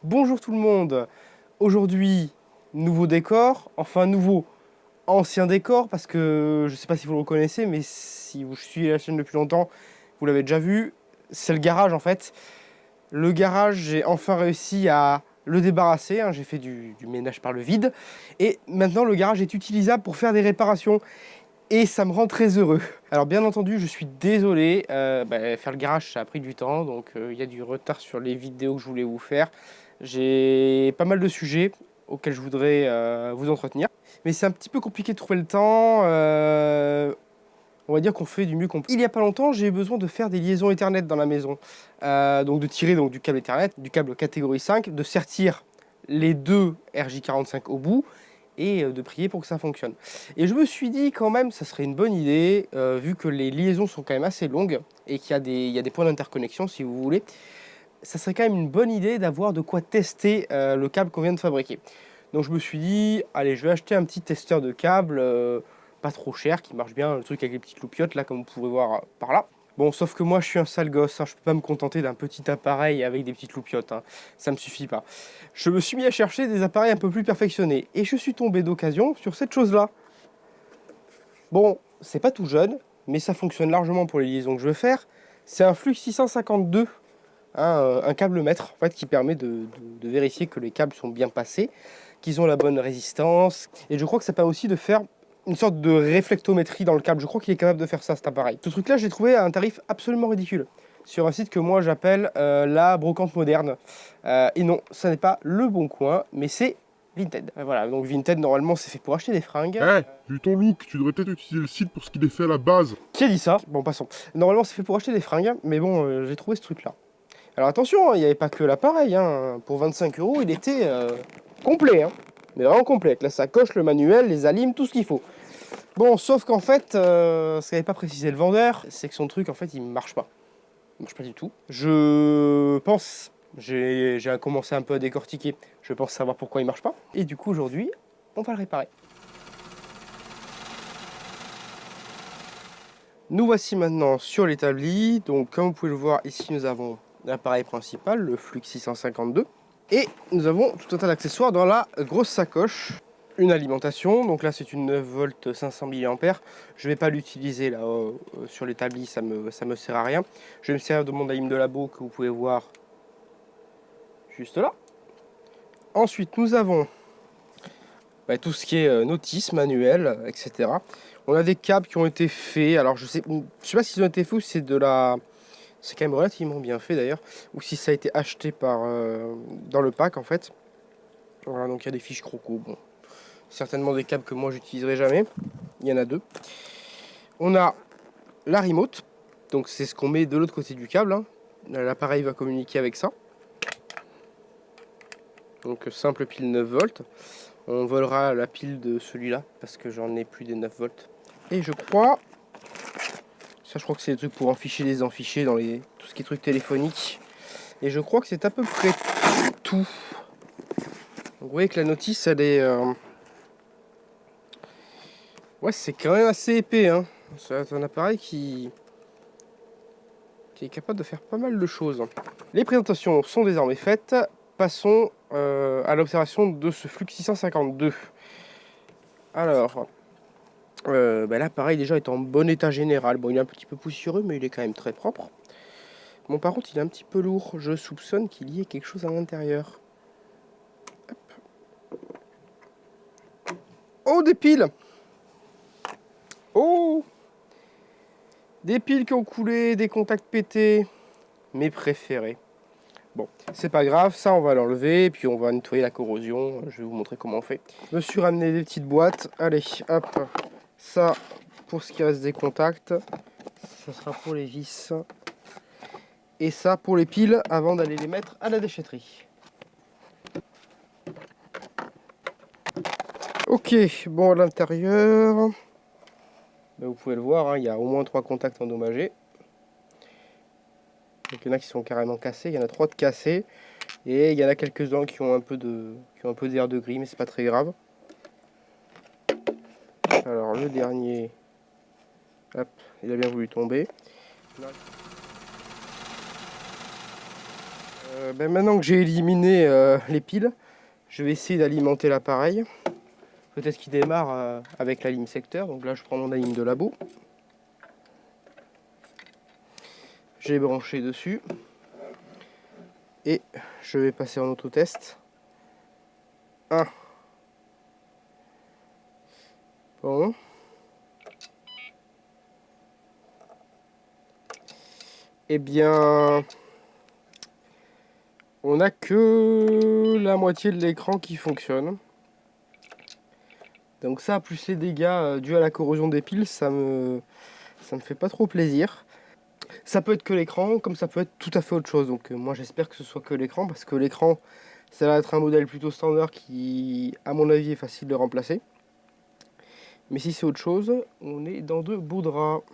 Bonjour tout le monde. Aujourd'hui, nouveau décor, enfin nouveau, ancien décor, parce que je sais pas si vous le reconnaissez, mais si vous suivez la chaîne depuis longtemps, vous l'avez déjà vu, c'est le garage en fait. Le garage, j'ai enfin réussi à le débarrasser, hein, j'ai fait du ménage par le vide, et maintenant le garage est utilisable pour faire des réparations, et ça me rend très heureux. Alors bien entendu, je suis désolé, faire le garage ça a pris du temps, donc il y a du retard sur les vidéos que je voulais vous faire. J'ai pas mal de sujets auxquels je voudrais vous entretenir, mais c'est un petit peu compliqué de trouver le temps. On va dire qu'on fait du mieux qu'on peut. Il y a pas longtemps, j'ai eu besoin de faire des liaisons Ethernet dans la maison. Donc de tirer donc, du câble Ethernet, du câble catégorie 5, de sertir les deux RJ45 au bout et de prier pour que ça fonctionne. Et je me suis dit quand même, ça serait une bonne idée, vu que les liaisons sont quand même assez longues et qu'il y a des points d'interconnexion si vous voulez, ça serait quand même une bonne idée d'avoir de quoi tester le câble qu'on vient de fabriquer. Donc je me suis dit, allez, je vais acheter un petit testeur de câble, pas trop cher, qui marche bien, le truc avec les petites loupiottes, là, comme vous pouvez voir par là. Bon, sauf que moi, je suis un sale gosse, hein, je peux pas me contenter d'un petit appareil avec des petites loupiottes, hein, ça me suffit pas. Je me suis mis à chercher des appareils un peu plus perfectionnés, et je suis tombé d'occasion sur cette chose-là. Bon, c'est pas tout jeune, mais ça fonctionne largement pour les liaisons que je veux faire. C'est un Flux 652, un câble mètre en fait, qui permet de vérifier que les câbles sont bien passés, qu'ils ont la bonne résistance. Et je crois que ça permet aussi de faire une sorte de réflectométrie dans le câble. Je crois qu'il est capable de faire ça, cet appareil. Ce truc-là, j'ai trouvé à un tarif absolument ridicule sur un site que moi j'appelle la brocante moderne. Et non, ça n'est pas Le Bon Coin, mais c'est Vinted. Voilà, donc Vinted, normalement, c'est fait pour acheter des fringues. Vu ton look, tu devrais peut-être utiliser le site pour ce qu'il est fait à la base. Qui a dit ça? Bon, passons. Normalement, c'est fait pour acheter des fringues, mais bon, j'ai trouvé ce truc-là. Alors attention, il n'y avait pas que l'appareil, hein. Pour 25 euros, il était complet, hein. Mais vraiment complet, avec la sacoche, le manuel, les alimes, tout ce qu'il faut. Bon, sauf qu'en fait, ce qu'avait pas précisé le vendeur, c'est que son truc, en fait, il marche pas. Il marche pas du tout. Je pense, j'ai commencé un peu à décortiquer, je pense savoir pourquoi il marche pas. Et du coup, aujourd'hui, on va le réparer. Nous voici maintenant sur l'établi. Donc, comme vous pouvez le voir, ici, nous avons l'appareil principal, le Flux 652. Et nous avons tout un tas d'accessoires dans la grosse sacoche. Une alimentation, donc là c'est une 9 volts 500 mAh. Je ne vais pas l'utiliser là sur l'établi, ça me sert à rien. Je vais me servir de mon alim de labo que vous pouvez voir juste là. Ensuite nous avons tout ce qui est notice, manuel, etc. On a des câbles qui ont été faits, alors je sais pas s'ils ont été faits ou si c'est de la... C'est quand même relativement bien fait d'ailleurs, ou si ça a été acheté par dans le pack en fait. Voilà, donc il y a des fiches croco, bon. Certainement des câbles que moi j'utiliserai jamais. Il y en a deux. On a la remote, donc c'est ce qu'on met de l'autre côté du câble, hein. L'appareil va communiquer avec ça. Donc simple pile 9 volts. On volera la pile de celui-là parce que j'en ai plus des 9 volts. Et je crois, ça je crois que c'est des trucs pour enficher les enfichés dans tout ce qui est trucs téléphoniques. Et je crois que c'est à peu près tout. Donc, vous voyez que la notice elle est... Ouais, c'est quand même assez épais, hein. C'est un appareil qui est capable de faire pas mal de choses. Les présentations sont désormais faites. Passons à l'observation de ce Flux 652. Alors, l'appareil déjà est en bon état général. Bon, il est un petit peu poussiéreux, mais il est quand même très propre. Bon, par contre, il est un petit peu lourd. Je soupçonne qu'il y ait quelque chose à l'intérieur. Oh, des piles! Oh! Des piles qui ont coulé, des contacts pétés. Mes préférés. Bon, c'est pas grave, ça on va l'enlever, et puis on va nettoyer la corrosion. Je vais vous montrer comment on fait. Je me suis ramené des petites boîtes. Allez, hop, ça pour ce qui reste des contacts. Ça sera pour les vis. Et ça pour les piles avant d'aller les mettre à la déchetterie. Ok, bon à l'intérieur, vous pouvez le voir, hein, il y a au moins 3 contacts endommagés. Donc, il y en a qui sont carrément cassés, il y en a 3 de cassés. Et il y en a quelques-uns qui ont un peu d'air de gris, mais c'est pas très grave. Alors le dernier, hop, il a bien voulu tomber. Il a bien voulu tomber. Maintenant que j'ai éliminé les piles, je vais essayer d'alimenter l'appareil. Peut-être qu'il démarre avec la lime secteur. Donc là, je prends mon lime de labo. J'ai branché dessus. Et je vais passer en autotest. 1. Bon. Eh bien, on n'a que la moitié de l'écran qui fonctionne. Donc ça, plus les dégâts dus à la corrosion des piles, ça me fait pas trop plaisir. Ça peut être que l'écran, comme ça peut être tout à fait autre chose. Donc moi j'espère que ce soit que l'écran, parce que l'écran, ça va être un modèle plutôt standard qui, à mon avis, est facile de remplacer. Mais si c'est autre chose, on est dans de beaux draps.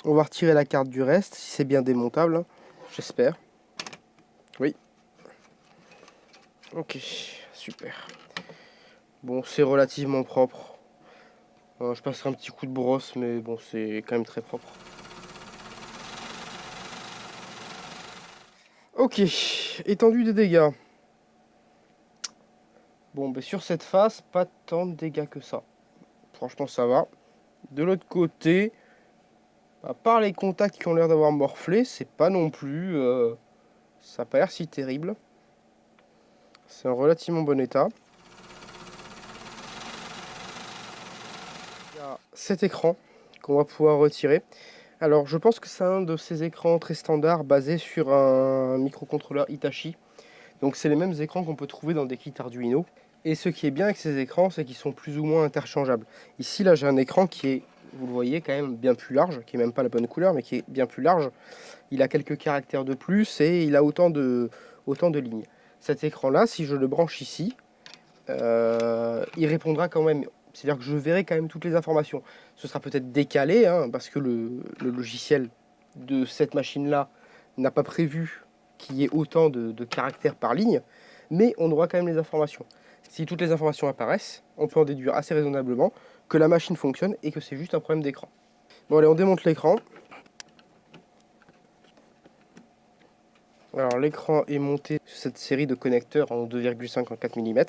On va retirer la carte du reste, si c'est bien démontable, hein. J'espère. Oui. Ok, super. Bon, c'est relativement propre. Je passerai un petit coup de brosse, mais bon, c'est quand même très propre. Ok, étendue des dégâts. Bon, ben sur cette face, pas tant de dégâts que ça. Franchement, ça va. De l'autre côté, à part les contacts qui ont l'air d'avoir morflé, c'est pas non plus... ça n'a pas l'air si terrible. C'est en relativement bon état. Il y a cet écran qu'on va pouvoir retirer. Alors, je pense que c'est un de ces écrans très standards basés sur un microcontrôleur Hitachi. Donc, c'est les mêmes écrans qu'on peut trouver dans des kits Arduino. Et ce qui est bien avec ces écrans, c'est qu'ils sont plus ou moins interchangeables. Ici, là, j'ai un écran qui est, vous le voyez, quand même bien plus large, qui est même pas la bonne couleur, mais qui est bien plus large. Il a quelques caractères de plus et il a autant de lignes. Cet écran-là, si je le branche ici, il répondra quand même. C'est-à-dire que je verrai quand même toutes les informations. Ce sera peut-être décalé, hein, parce que le logiciel de cette machine-là n'a pas prévu qu'il y ait autant de caractères par ligne, mais on aura quand même les informations. Si toutes les informations apparaissent, on peut en déduire assez raisonnablement que la machine fonctionne et que c'est juste un problème d'écran. Bon allez, on démonte l'écran. Alors l'écran est monté sur cette série de connecteurs en 2,5 en 4 mm.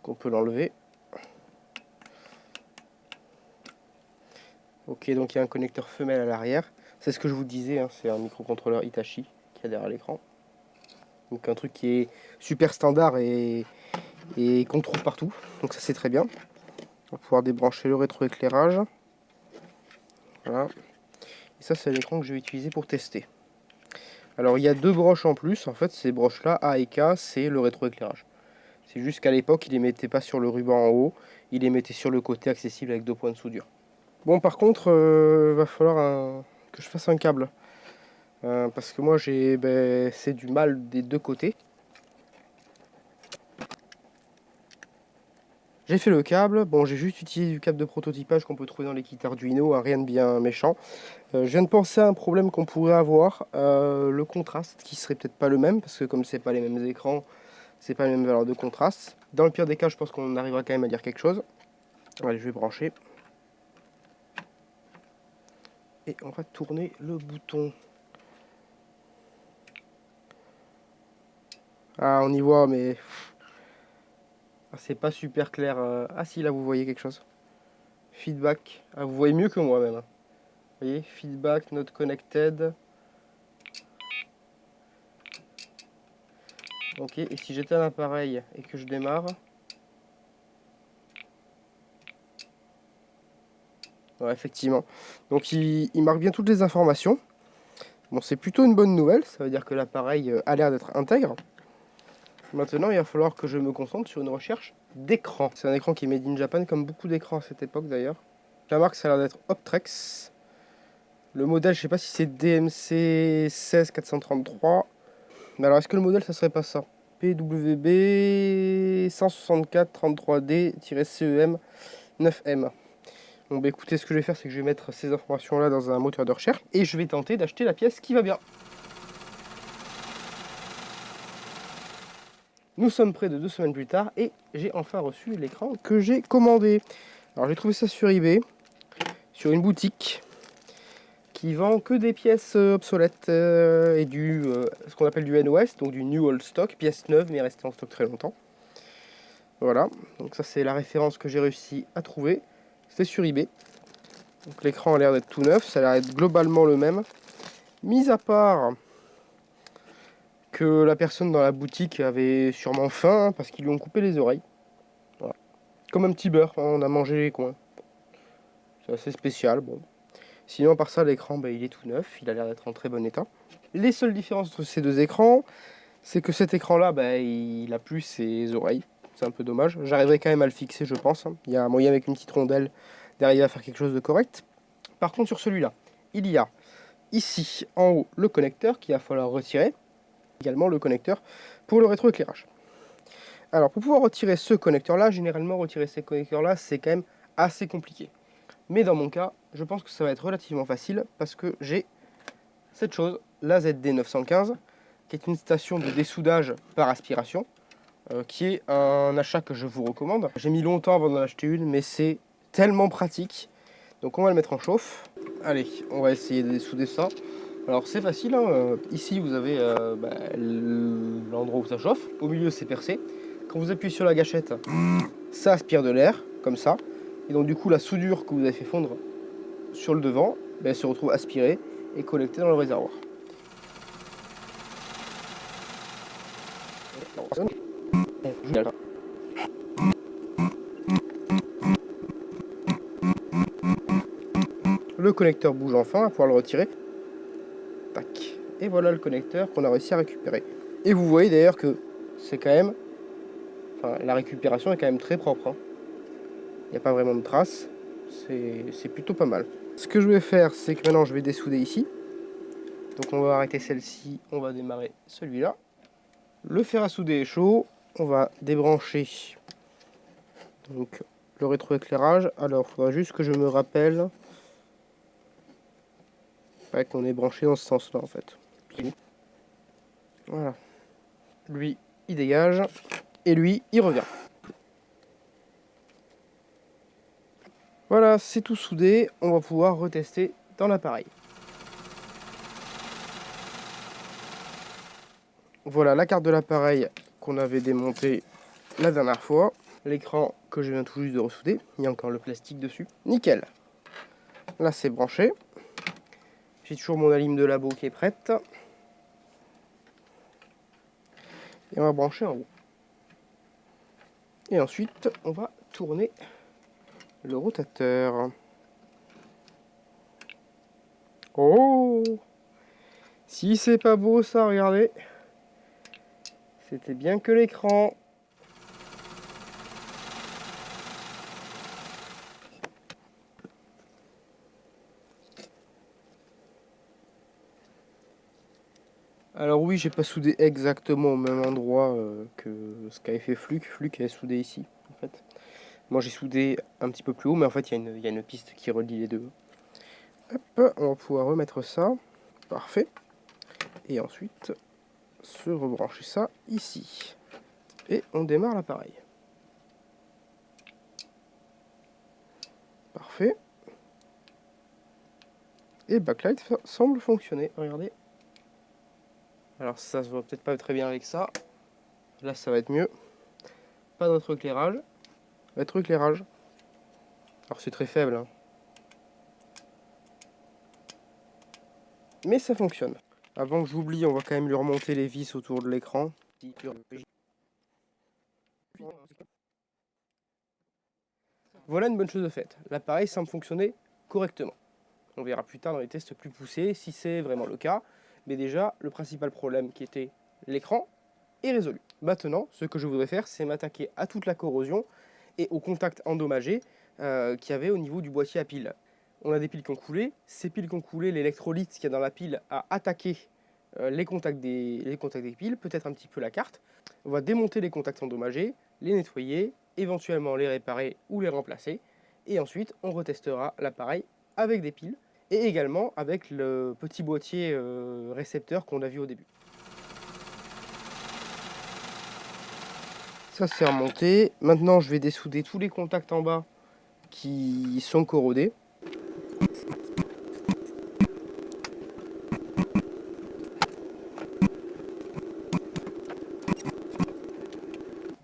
On peut l'enlever. Ok, donc il y a un connecteur femelle à l'arrière. C'est ce que je vous disais, hein, c'est un microcontrôleur Hitachi qui a derrière l'écran. Donc un truc qui est super standard et qu'on trouve partout. Donc ça c'est très bien. On va pouvoir débrancher le rétroéclairage. Voilà. Et ça c'est l'écran que je vais utiliser pour tester. Alors il y a deux broches en plus. En fait ces broches là, A et K, c'est le rétroéclairage. C'est juste qu'à l'époque il les mettait pas sur le ruban en haut. Il les mettait sur le côté accessible avec 2 points de soudure. Bon, par contre, va falloir que je fasse un câble. Parce que moi, c'est du mal des deux côtés. J'ai fait le câble. Bon, j'ai juste utilisé du câble de prototypage qu'on peut trouver dans les kits Arduino, hein, rien de bien méchant. Je viens de penser à un problème qu'on pourrait avoir. Le contraste, qui serait peut-être pas le même, parce que comme c'est pas les mêmes écrans, c'est pas les mêmes valeurs de contraste. Dans le pire des cas, je pense qu'on arrivera quand même à dire quelque chose. Allez, je vais brancher. Et on va tourner le bouton. Ah, on y voit, mais c'est pas super clair. Ah si, là vous voyez quelque chose. Feedback. Ah, vous voyez mieux que moi même. Vous voyez, feedback, not connected. Ok, et si j'éteins l'appareil et que je démarre. Ouais, effectivement. Donc il marque bien toutes les informations. Bon, c'est plutôt une bonne nouvelle. Ça veut dire que l'appareil a l'air d'être intègre. Maintenant, il va falloir que je me concentre sur une recherche d'écran. C'est un écran qui est made in Japan, comme beaucoup d'écrans à cette époque d'ailleurs. La marque, ça a l'air d'être Optrex. Le modèle, je sais pas si c'est DMC 16433. Mais alors, est-ce que le modèle, ça serait pas ça? PWB 164 33D-CEM 9M. Bon, bah écoutez, ce que je vais faire, c'est que je vais mettre ces informations-là dans un moteur de recherche et je vais tenter d'acheter la pièce qui va bien. Nous sommes près de 2 semaines plus tard et j'ai enfin reçu l'écran que j'ai commandé. Alors j'ai trouvé ça sur eBay, sur une boutique qui vend que des pièces obsolètes et ce qu'on appelle du NOS, donc du New Old Stock, pièces neuves mais restées en stock très longtemps. Voilà, donc ça c'est la référence que j'ai réussi à trouver. C'était sur eBay. Donc l'écran a l'air d'être tout neuf, ça a l'air d'être globalement le même. Mis à part que la personne dans la boutique avait sûrement faim parce qu'ils lui ont coupé les oreilles. Voilà. Comme un petit beurre, hein, on a mangé les coins. C'est assez spécial, bon. Sinon, à part ça, l'écran, il est tout neuf, il a l'air d'être en très bon état. Les seules différences entre ces deux écrans, c'est que cet écran-là, il a plus ses oreilles. C'est un peu dommage. J'arriverai quand même à le fixer, je pense. Il y a un moyen avec une petite rondelle d'arriver à faire quelque chose de correct. Par contre, sur celui-là, il y a ici, en haut, le connecteur qu'il va falloir retirer. Également le connecteur pour le rétroéclairage. Alors, pour pouvoir retirer ce connecteur-là, généralement, retirer ces connecteurs-là, c'est quand même assez compliqué. Mais dans mon cas, je pense que ça va être relativement facile parce que j'ai cette chose, la ZD915, qui est une station de dessoudage par aspiration, qui est un achat que je vous recommande. J'ai mis longtemps avant d'en acheter une, mais c'est tellement pratique. Donc on va le mettre en chauffe. Allez, on va essayer de dessouder ça. Alors c'est facile, hein. Ici vous avez l'endroit où ça chauffe. Au milieu c'est percé. Quand vous appuyez sur la gâchette, ça aspire de l'air, comme ça. Et donc du coup la soudure que vous avez fait fondre sur le devant, elle se retrouve aspirée et collectée dans le réservoir. Le connecteur bouge enfin, on va pouvoir le retirer. Tac. Et voilà le connecteur qu'on a réussi à récupérer. Et vous voyez d'ailleurs que c'est quand même... Enfin, la récupération est quand même très propre. Il n'y a pas vraiment de traces. C'est plutôt pas mal. Ce que je vais faire, c'est que maintenant je vais dessouder ici. Donc on va arrêter celle-ci, on va démarrer celui-là. Le fer à souder est chaud. On va débrancher donc le rétroéclairage. Alors, il faudra juste que je me rappelle qu'on est branché dans ce sens-là en fait. Voilà. Lui, il dégage. Et lui, il revient. Voilà, c'est tout soudé. On va pouvoir retester dans l'appareil. Voilà la carte de l'appareil qu'on avait démontée la dernière fois. L'écran que je viens tout juste de ressouder. Il y a encore le plastique dessus. Nickel. Là, c'est branché. J'ai toujours mon alim de labo qui est prête. Et on va brancher en haut. Et ensuite, on va tourner le rotateur. Oh! Si c'est pas beau ça, regardez. C'était bien que l'écran. Alors oui, j'ai pas soudé exactement au même endroit que ce qu'avait fait Fluke. Fluke est soudé ici, en fait. Moi j'ai soudé un petit peu plus haut, mais en fait il y a une piste qui relie les deux. Hop, on va pouvoir remettre ça. Parfait. Et ensuite, se rebrancher ça ici. Et on démarre l'appareil. Parfait. Et backlight semble fonctionner, regardez. Alors ça se voit peut-être pas très bien avec ça. Là ça va être mieux. Pas d'autre éclairage. Rétroéclairage. Alors c'est très faible, hein. Mais ça fonctionne. Avant que j'oublie, on va quand même lui remonter les vis autour de l'écran. Voilà une bonne chose de faite. L'appareil semble fonctionner correctement. On verra plus tard dans les tests plus poussés si c'est vraiment le cas. Mais déjà, le principal problème qui était l'écran est résolu. Maintenant, ce que je voudrais faire, c'est m'attaquer à toute la corrosion et aux contacts endommagés qu'il y avait au niveau du boîtier à piles. On a des piles qui ont coulé. Ces piles qui ont coulé, l'électrolyte qu'il y a dans la pile a attaqué les contacts des piles, peut-être un petit peu la carte. On va démonter les contacts endommagés, les nettoyer, éventuellement les réparer ou les remplacer. Et ensuite, on retestera l'appareil avec des piles et également avec le petit boîtier récepteur qu'on a vu au début. Ça c'est remonté. Maintenant je vais dessouder tous les contacts en bas qui sont corrodés.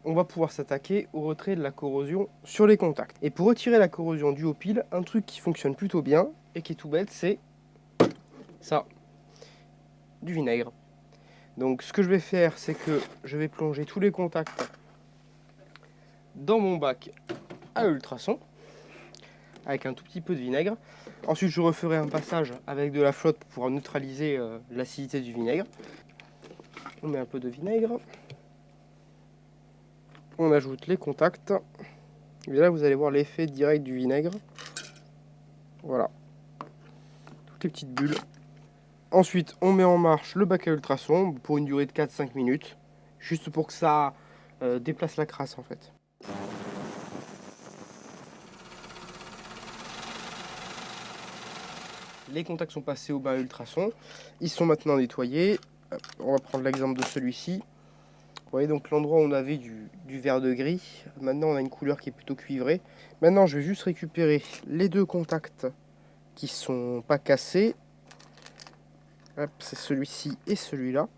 On va pouvoir s'attaquer au retrait de la corrosion sur les contacts. Et pour retirer la corrosion due aux piles, un truc qui fonctionne plutôt bien et qui est tout bête, c'est ça, du vinaigre. Donc ce que je vais faire, c'est que je vais plonger tous les contacts dans mon bac à ultrasons avec un tout petit peu de vinaigre. Ensuite je referai un passage avec de la flotte pour pouvoir neutraliser l'acidité du vinaigre. On met un peu de vinaigre. On ajoute les contacts. Et là vous allez voir l'effet direct du vinaigre. Voilà. Toutes les petites bulles. Ensuite on met en marche le bac à ultrasons pour une durée de 4-5 minutes. Juste pour que ça déplace la crasse en fait. Les contacts sont passés au bain à ultrasons. Ils sont maintenant nettoyés. On va prendre l'exemple de celui-ci. Vous voyez donc l'endroit où on avait du vert de gris. Maintenant on a une couleur qui est plutôt cuivrée. Maintenant je vais juste récupérer les deux contacts qui sont pas cassés. C'est celui-ci et celui-là.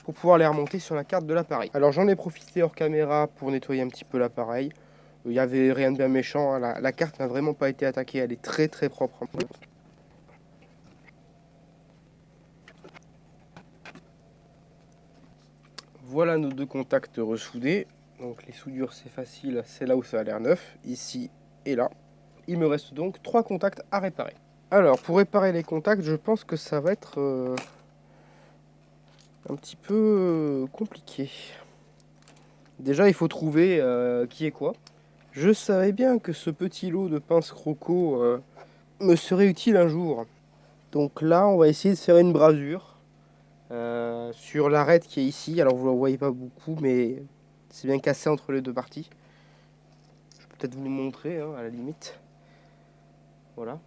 Pour pouvoir les remonter sur la carte de l'appareil. Alors j'en ai profité hors caméra pour nettoyer un petit peu l'appareil. Il n'y avait rien de bien méchant. Hein. La carte n'a vraiment pas été attaquée. Elle est très très propre. Voilà nos deux contacts ressoudés. Donc les soudures c'est facile, c'est là où ça a l'air neuf, ici et là. Il me reste donc 3 contacts à réparer. Alors pour réparer les contacts, je pense que ça va être un petit peu compliqué. Déjà il faut trouver qui est quoi. Je savais bien que ce petit lot de pinces croco me serait utile un jour. Donc là on va essayer de faire une brasure. Sur l'arête qui est ici, alors vous ne la voyez pas beaucoup, mais c'est bien cassé entre les deux parties. Je peux peut-être vous le montrer hein, à la limite. Voilà.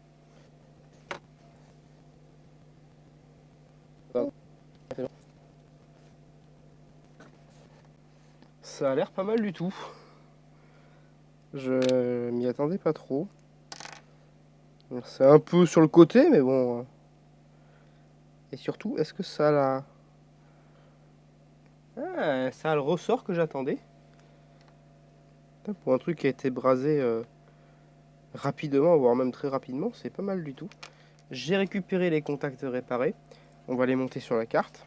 Ça a l'air pas mal du tout. Je m'y attendais pas trop. C'est un peu sur le côté, mais bon. Et surtout, est-ce que ça a la... Ah, ça a le ressort que j'attendais. Pour un truc qui a été brasé rapidement, voire même très rapidement, c'est pas mal du tout. J'ai récupéré les contacts réparés. On va les monter sur la carte.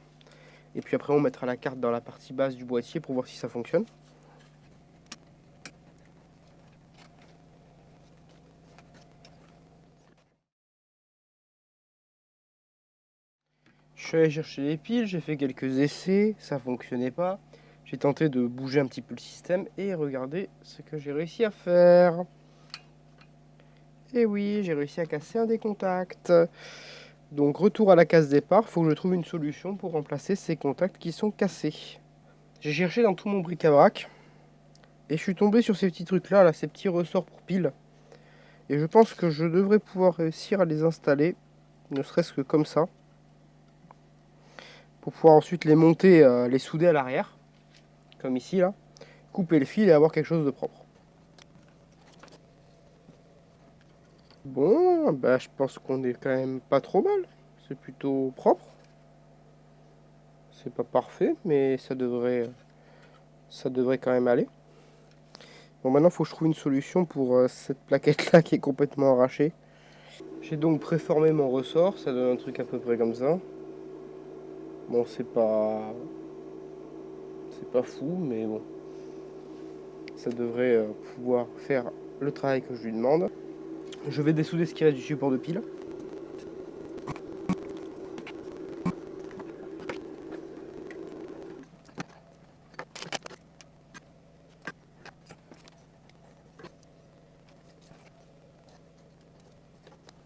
Et puis après, on mettra la carte dans la partie basse du boîtier pour voir si ça fonctionne. Je suis allé chercher les piles, j'ai fait quelques essais, ça fonctionnait pas. J'ai tenté de bouger un petit peu le système et regardez ce que j'ai réussi à faire. Et oui, j'ai réussi à casser un des contacts. Donc retour à la case départ, il faut que je trouve une solution pour remplacer ces contacts qui sont cassés. J'ai cherché dans tout mon bric-à-brac et je suis tombé sur ces petits trucs là, ces petits ressorts pour piles. Et je pense que je devrais pouvoir réussir à les installer, ne serait-ce que comme ça. Pour pouvoir ensuite les monter, les souder à l'arrière, comme ici là, couper le fil et avoir quelque chose de propre. Bon, bah je pense qu'on est quand même pas trop mal, c'est plutôt propre. C'est pas parfait, mais ça devrait quand même aller. Bon, maintenant il faut que je trouve une solution pour cette plaquette là qui est complètement arrachée. J'ai donc préformé mon ressort, ça donne un truc à peu près comme ça. Bon, c'est pas fou, mais bon, ça devrait pouvoir faire le travail que je lui demande. Je vais dessouder ce qui reste du support de pile.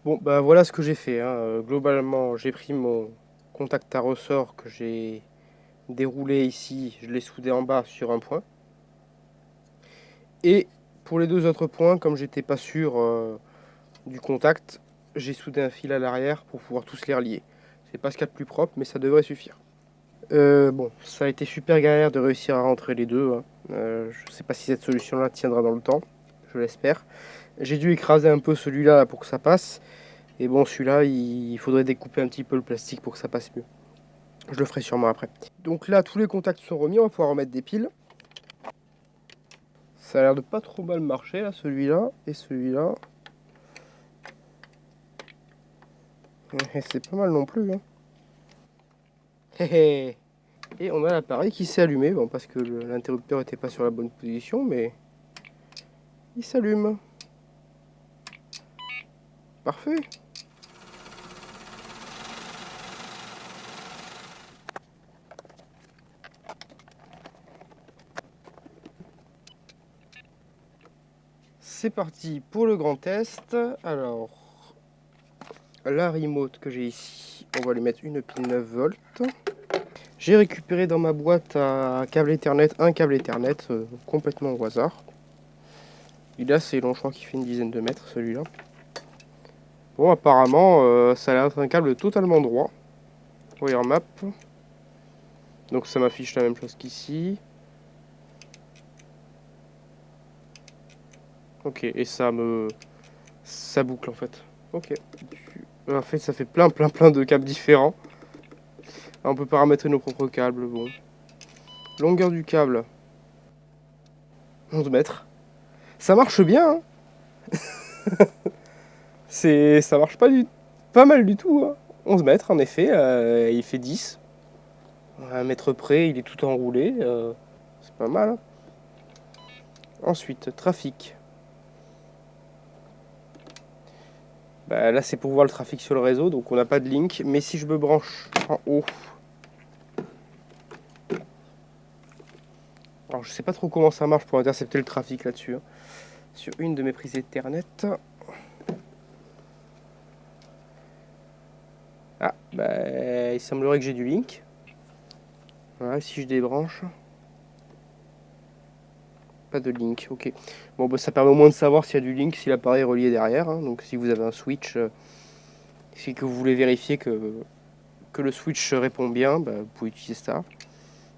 Bon, bah voilà ce que j'ai fait. Hein. Globalement, j'ai pris mon contact à ressort que j'ai déroulé ici, je l'ai soudé en bas sur un point. Et pour les deux autres points, comme j'étais pas sûr du contact, j'ai soudé un fil à l'arrière pour pouvoir tous les relier. C'est pas ce qu'il y a de plus propre, mais ça devrait suffire. Bon, ça a été super galère de réussir à rentrer les deux. Hein. Je sais pas si cette solution-là tiendra dans le temps, je l'espère. J'ai dû écraser un peu celui-là là, pour que ça passe. Et bon, celui-là, il faudrait découper un petit peu le plastique pour que ça passe mieux. Je le ferai sûrement après. Donc là, tous les contacts sont remis, on va pouvoir remettre des piles. Ça a l'air de pas trop mal marcher là, celui-là et celui-là. Et c'est pas mal non plus. Hein. Et on a l'appareil qui s'est allumé, bon, parce que l'interrupteur n'était pas sur la bonne position, mais il s'allume. Parfait. C'est parti pour le grand test. Alors, la remote que j'ai ici, on va lui mettre une pile 9 volts. J'ai récupéré dans ma boîte à câble Ethernet un câble Ethernet complètement au hasard. Il est assez long, je crois qu'il fait une dizaine de mètres celui-là. Bon, apparemment, ça a l'air d'être un câble totalement droit. Wire map. Donc ça m'affiche la même chose qu'ici. Ok, et ça boucle en fait. Ok. En fait, ça fait plein de câbles différents. On peut paramétrer nos propres câbles, bon. Longueur du câble. 11 mètres. Ça marche bien, hein. Ça marche pas mal du tout, hein. 11 mètres, en effet. Il fait 10. À un mètre près, il est tout enroulé. C'est pas mal, hein. Ensuite, trafic. Bah, là, c'est pour voir le trafic sur le réseau, donc on n'a pas de link. Mais si je me branche en haut... Alors, je sais pas trop comment ça marche pour intercepter le trafic là-dessus. Hein. Sur une de mes prises Ethernet. Ah, bah, il semblerait que j'ai du link. Voilà, si je débranche... Pas de link, ok. Bon, bah, ça permet au moins de savoir s'il y a du link, si l'appareil est relié derrière. Hein. Donc si vous avez un switch, si que vous voulez vérifier que le switch répond bien, bah, vous pouvez utiliser ça.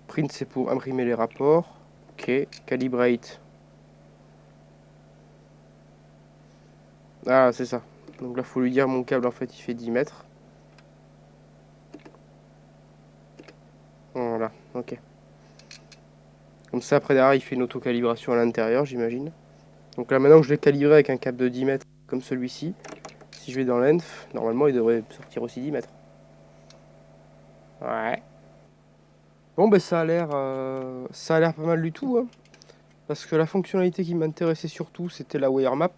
Print, c'est pour imprimer les rapports. Ok, calibrate. Ah, c'est ça. Donc là, il faut lui dire mon câble, en fait, il fait 10 mètres. Voilà, ok. Comme ça, après, derrière, il fait une auto-calibration à l'intérieur, j'imagine. Donc là, maintenant que je l'ai calibré avec un câble de 10 mètres, comme celui-ci, si je vais dans l'env, normalement, il devrait sortir aussi 10 mètres. Ouais. Bon, ben ça a l'air pas mal du tout. Hein. Parce que la fonctionnalité qui m'intéressait surtout, c'était la wire map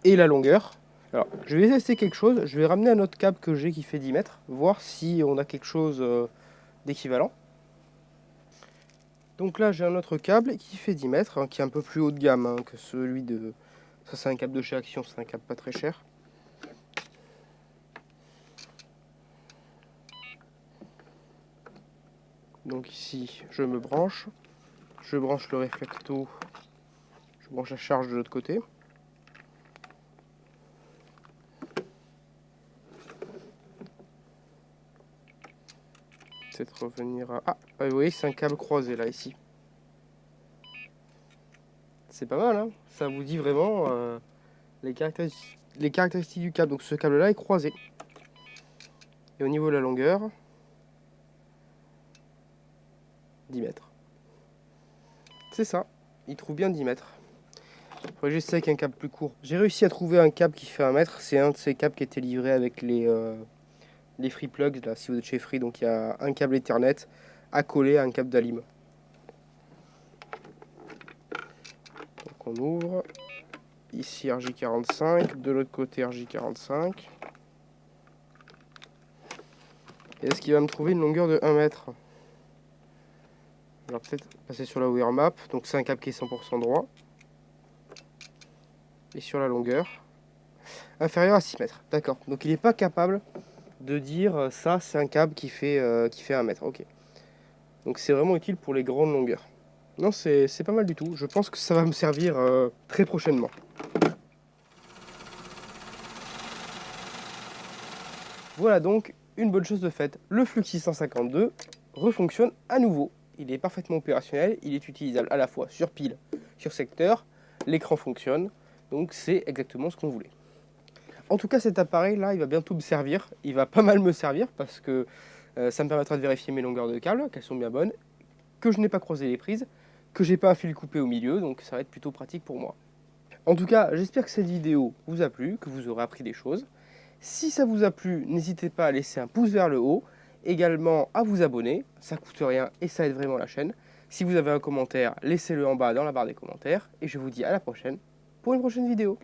et la longueur. Alors, je vais tester quelque chose. Je vais ramener un autre câble que j'ai qui fait 10 mètres, voir si on a quelque chose d'équivalent. Donc là, j'ai un autre câble qui fait 10 mètres, hein, qui est un peu plus haut de gamme hein, que celui de... Ça, c'est un câble de chez Action, c'est un câble pas très cher. Donc ici, je me branche. Je branche le réflecto. Je branche la charge de l'autre côté. Peut-être revenir à... Ah, vous voyez, c'est un câble croisé là, ici. C'est pas mal, hein. Ça vous dit vraiment les caractéristiques du câble. Donc ce câble-là est croisé. Et au niveau de la longueur, 10 mètres. C'est ça, il trouve bien 10 mètres. Faudrait que j'essaie avec un câble plus court. J'ai réussi à trouver un câble qui fait 1 mètre. C'est un de ces câbles qui était livré avec les free plugs, là, si vous êtes chez Free. Donc il y a un câble Ethernet accolé à un câble d'Alim. Donc on ouvre. Ici RJ45, de l'autre côté RJ45. Et est-ce qu'il va me trouver une longueur de 1 mètre? Alors peut-être passer sur la wire map. Donc c'est un câble qui est 100% droit. Et sur la longueur, inférieure à 6 mètres. D'accord. Donc il n'est pas capable de dire ça, c'est un câble qui fait 1 mètre. Ok. Donc c'est vraiment utile pour les grandes longueurs. Non, c'est pas mal du tout. Je pense que ça va me servir très prochainement. Voilà donc une bonne chose de faite. Le Flux 652 refonctionne à nouveau. il est parfaitement opérationnel, il est utilisable à la fois sur pile, sur secteur, l'écran fonctionne, donc c'est exactement ce qu'on voulait. En tout cas, cet appareil-là, il va bientôt me servir, il va pas mal me servir parce que ça me permettra de vérifier mes longueurs de câble, qu'elles sont bien bonnes, que je n'ai pas croisé les prises, que j'ai pas un fil coupé au milieu, donc ça va être plutôt pratique pour moi. En tout cas, j'espère que cette vidéo vous a plu, que vous aurez appris des choses. Si ça vous a plu, n'hésitez pas à laisser un pouce vers le haut, également à vous abonner, ça coûte rien et ça aide vraiment la chaîne. Si vous avez un commentaire, laissez-le en bas dans la barre des commentaires, et je vous dis à la prochaine pour une prochaine vidéo.